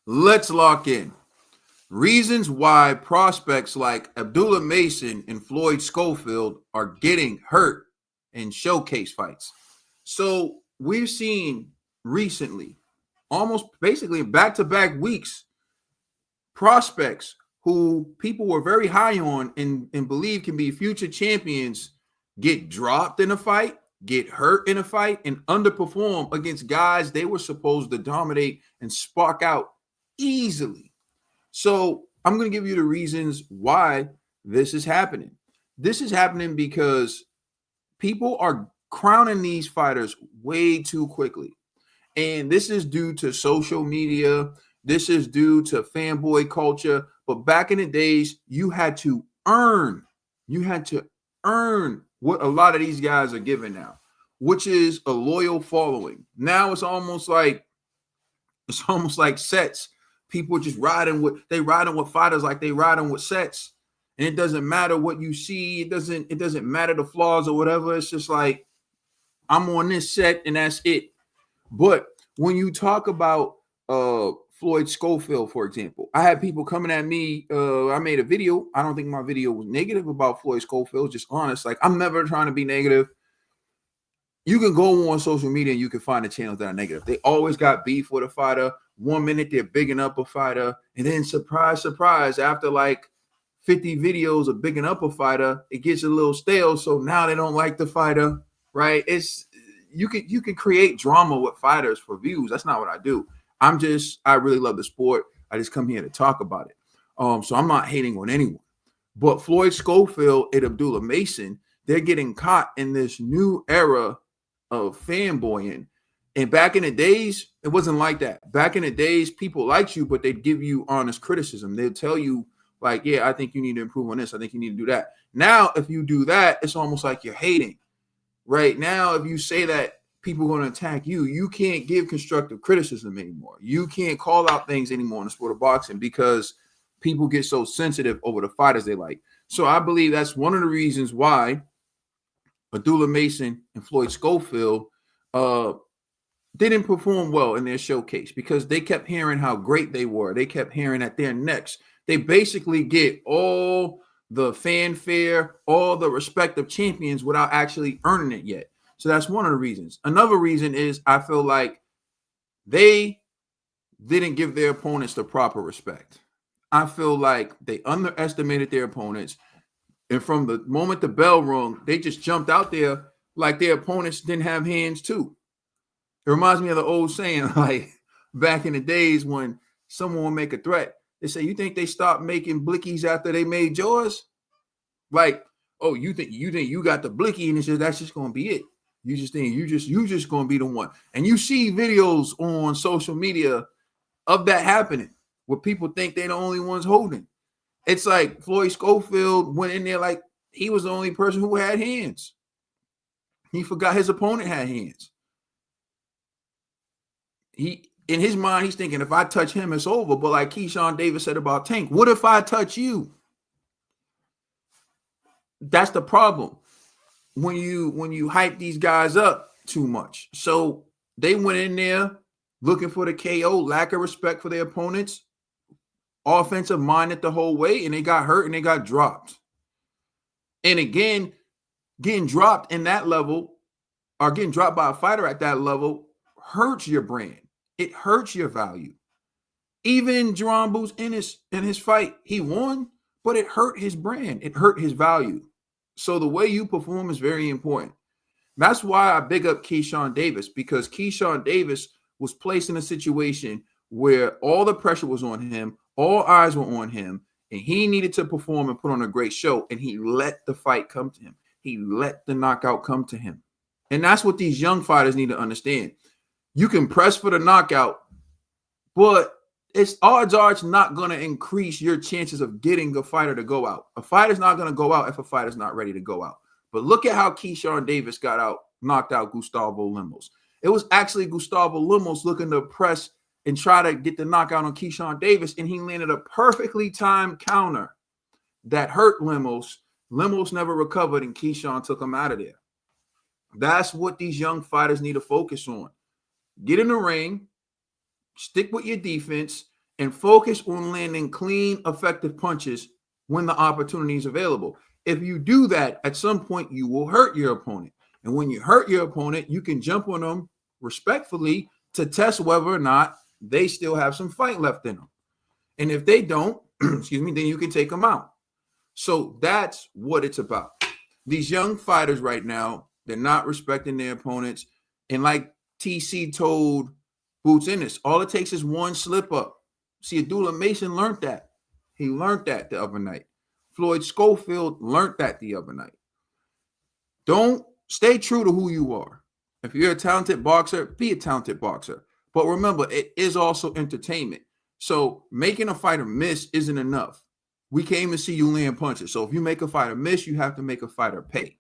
Let's lock in. Reasons why prospects like Abdullah Mason and Floyd Schofield are getting hurt in showcase fights. So we've seen recently, almost basically back to back weeks, prospects who people were very high on and believe can be future champions get dropped in a fight, get hurt in a fight, and underperform against guys they were supposed to dominate and spark out easily. So I'm going to give you the reasons why this is happening. This is happening because people are crowning these fighters way too quickly. And this is due to social media. This is due to fanboy culture. But back in the days, you had to earn what a lot of these guys are giving now, which is a loyal following. Now it's almost like sets. People just riding with fighters like they riding with sets. And it doesn't matter what you see. It doesn't matter the flaws or whatever. It's just like I'm on this set and that's it. But when you talk about Floyd Schofield, for example, I had people coming at me. I made a video. I don't think my video was negative about Floyd Schofield, just honest. Like, I'm never trying to be negative. You can go on social media and you can find the channels that are negative. They always got beef with a fighter. 1 minute they're bigging up a fighter, and then surprise, surprise, after like 50 videos of bigging up a fighter, it gets a little stale. So now they don't like the fighter, right? It's you can create drama with fighters for views. That's not what I do. I really love the sport. I just come here to talk about it. So I'm not hating on anyone. But Floyd Schofield and Abdullah Mason, they're getting caught in this new era of fanboying. And back in the days, it wasn't like that. Back in the days, people liked you, but they'd give you honest criticism. They'd tell you, like, yeah, I think you need to improve on this. I think you need to do that. Now, if you do that, it's almost like you're hating. Right now, if you say that, people are going to attack you. You can't give constructive criticism anymore. You can't call out things anymore in the sport of boxing because people get so sensitive over the fighters they like. So I believe that's one of the reasons why Abdullah Mason and Floyd Schofield didn't perform well in their showcase because they kept hearing how great they were. They kept hearing that they're next. They basically get all the fanfare, all the respect of champions without actually earning it yet. So that's one of the reasons. Another reason is I feel like they didn't give their opponents the proper respect. I feel like they underestimated their opponents. And from the moment the bell rung, they just jumped out there like their opponents didn't have hands too. It reminds me of the old saying, like back in the days when someone would make a threat, they say, "You think they stopped making blickies after they made yours?" Like, oh, you think you got the blicky, and it's just that's just gonna be it. You just think you just gonna be the one. And you see videos on social media of that happening, where people think they're the only ones holding. It's like Floyd Schofield went in there like he was the only person who had hands. He forgot his opponent had hands. He in his mind, he's thinking if I touch him, it's over. But like Keyshawn Davis said about Tank, what if I touch you? That's the problem when you hype these guys up too much. So they went in there looking for the KO, lack of respect for their opponents, offensive minded the whole way, and they got hurt and they got dropped. And again, getting dropped in that level or getting dropped by a fighter at that level hurts your brand. It hurts your value. Even Jerome Booth in his fight, he won, but it hurt his brand. It hurt his value. So the way you perform is very important. That's why I big up Keyshawn Davis, because Keyshawn Davis was placed in a situation where all the pressure was on him, all eyes were on him, and he needed to perform and put on a great show, and he let the fight come to him. He let the knockout come to him. And that's what these young fighters need to understand. You can press for the knockout, but odds are it's not going to increase your chances of getting a fighter to go out. A fighter's not going to go out if a fighter's not ready to go out. But look at how Keyshawn Davis knocked out Gustavo Lemos. It was actually Gustavo Lemos looking to press and try to get the knockout on Keyshawn Davis, and he landed a perfectly timed counter that hurt Lemos. Lemos never recovered, and Keyshawn took him out of there. That's what these young fighters need to focus on. Get in the ring, stick with your defense, and focus on landing clean, effective punches when the opportunity is available. If you do that, at some point you will hurt your opponent. And when you hurt your opponent, you can jump on them respectfully to test whether or not they still have some fight left in them. And if they don't, excuse me, then you can take them out. So that's what it's about. These young fighters right now, they're not respecting their opponents. And like TC told Boots Ennis, all it takes is one slip up. See, Abdullah Mason learned that. He learned that the other night. Floyd Schofield learned that the other night. Don't stay true to who you are. If you're a talented boxer, be a talented boxer. But remember, it is also entertainment. So making a fighter miss isn't enough. We came to see you land punches. So if you make a fighter miss, you have to make a fighter pay,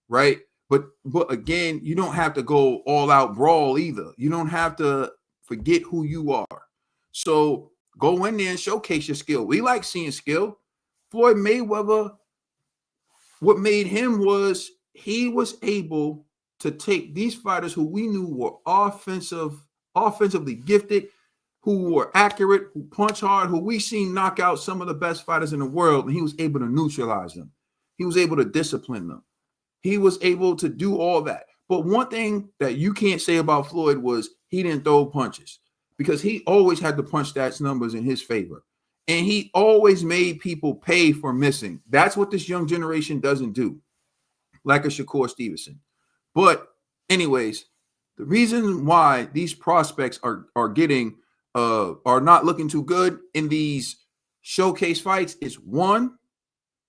right? But again, you don't have to go all out brawl either. You don't have to forget who you are. So go in there and showcase your skill. We like seeing skill. Floyd Mayweather, what made him was he was able to take these fighters who we knew were offensively gifted, who were accurate, who punch hard, who we seen knock out some of the best fighters in the world, and he was able to neutralize them. He was able to discipline them. He was able to do all that. But one thing that you can't say about Floyd was he didn't throw punches, because he always had the punch stats numbers in his favor. And he always made people pay for missing. That's what this young generation doesn't do, like a Shakur Stevenson. But anyways, the reason why these prospects are not looking too good in these showcase fights is, one,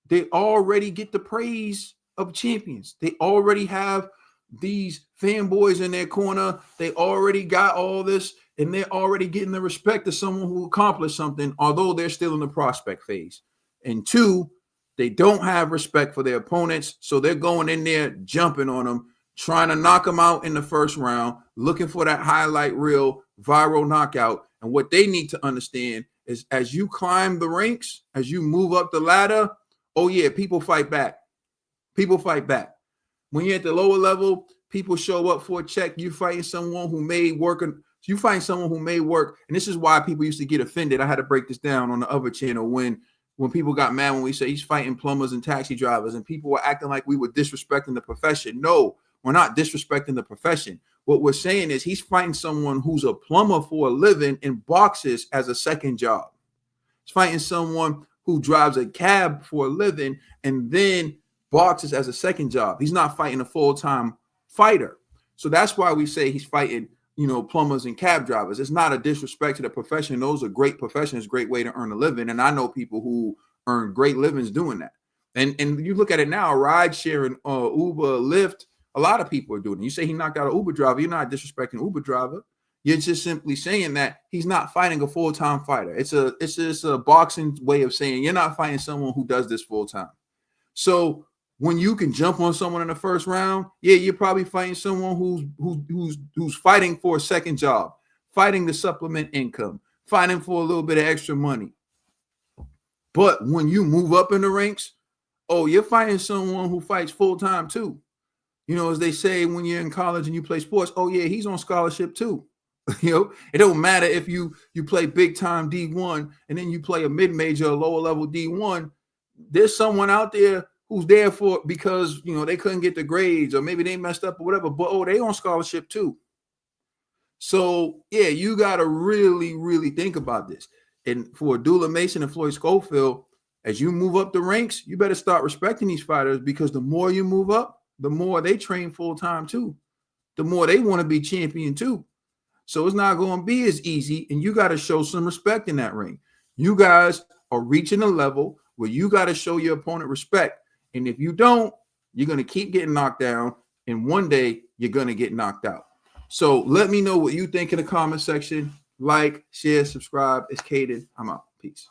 they already get the praise of champions. They already have these fanboys in their corner. They already got all this, and they're already getting the respect of someone who accomplished something, although they're still in the prospect phase. And two, they don't have respect for their opponents, so they're going in there jumping on them, trying to knock them out in the first round, looking for that highlight reel, viral knockout. And what they need to understand is, as you climb the ranks, as you move up the ladder, oh yeah, people fight back. People fight back. When you're at the lower level, people show up for a check. You fighting someone who may work. You find someone who may work. And this is why people used to get offended. I had to break this down on the other channel when people got mad when we say he's fighting plumbers and taxi drivers, and people were acting like we were disrespecting the profession. No, we're not disrespecting the profession. What we're saying is he's fighting someone who's a plumber for a living and boxes as a second job. He's fighting someone who drives a cab for a living and then boxes as a second job. He's not fighting a full-time fighter. So that's why we say he's fighting, plumbers and cab drivers. It's not a disrespect to the profession. Those are great professions, great way to earn a living. And I know people who earn great livings doing that. And you look at it now, ride sharing, Uber, Lyft, a lot of people are doing it. You say he knocked out an Uber driver, you're not disrespecting Uber driver. You're just simply saying that he's not fighting a full-time fighter. It's just a boxing way of saying you're not fighting someone who does this full-time. So when you can jump on someone in the first round, yeah, you're probably fighting someone who's fighting for a second job, fighting to supplement income, fighting for a little bit of extra money. But when you move up in the ranks, oh, you're fighting someone who fights full-time too. As they say when you're in college and you play sports, oh yeah, he's on scholarship too. It don't matter if you play big time D1 and then you play a mid-major or lower level D1. There's someone out there who's there for because they couldn't get the grades, or maybe they messed up or whatever, but they on scholarship too. So yeah, you got to really, really think about this. And for Abdullah Mason and Floyd Schofield, as you move up the ranks, you better start respecting these fighters, because the more you move up, the more they train full-time too. The more they want to be champion too. So it's not going to be as easy, and you got to show some respect in that ring. You guys are reaching a level where you got to show your opponent respect. And if you don't, you're going to keep getting knocked down, and one day you're going to get knocked out. So let me know what you think in the comment section. Like, share, subscribe. It's Caden. I'm out. Peace.